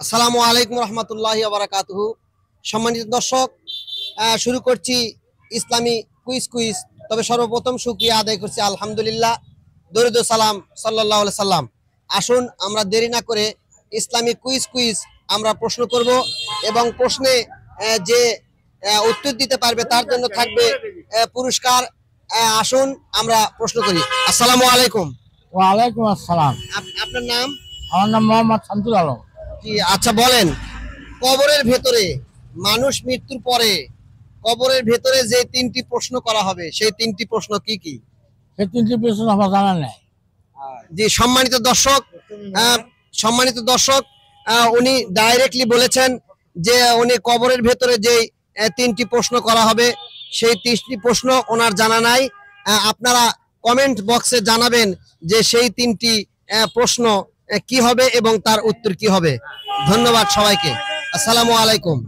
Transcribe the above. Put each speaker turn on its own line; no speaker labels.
আসসালামু আলাইকুম রহমতুল্লাহি ওয়া বারাকাতুহু। সম্মানিত দর্শক, শুরু করছি ইসলামী কুইজ। তবে সর্বপ্রথম শুকরিয়া আদায় করছি আলহামদুলিল্লাহ, দরুদ ও সালাম সাল্লাল্লাহু আলাইহি সাল্লাম। আসুন আমরা দেরি না করে ইসলামী কুইজ আমরা প্রশ্ন করব এবং প্রশ্নে যে উত্তর দিতে পারবে তার জন্য থাকবে পুরস্কার। আসুন আমরা প্রশ্ন করি। আসসালামু আলাইকুম।
ওয়ালাইকুম আসসালাম।
আপনার নাম?
আমার নাম মোহাম্মদ শামসুল আলম।
জি, আচ্ছা বলেন, কবরের ভেতরে মানুষ মৃত্যুর পরে কবরের ভেতরে যে তিনটি প্রশ্ন করা হবে সেই তিনটি প্রশ্ন কি কি?
সেই তিনটি প্রশ্ন আমার জানা নেই।
জি, সম্মানিত দর্শক, উনি ডাইরেক্টলি বলেছেন যে উনি কবরের ভেতরে যে তিনটি প্রশ্ন করা হবে সেই তিনটি প্রশ্ন ওনার জানা নাই। আপনারা কমেন্ট বক্সে জানাবেন যে সেই তিনটি প্রশ্ন কি হবে এবং তার উত্তর কি হবে। ধন্যবাদ সবাইকে। আসসালামু আলাইকুম।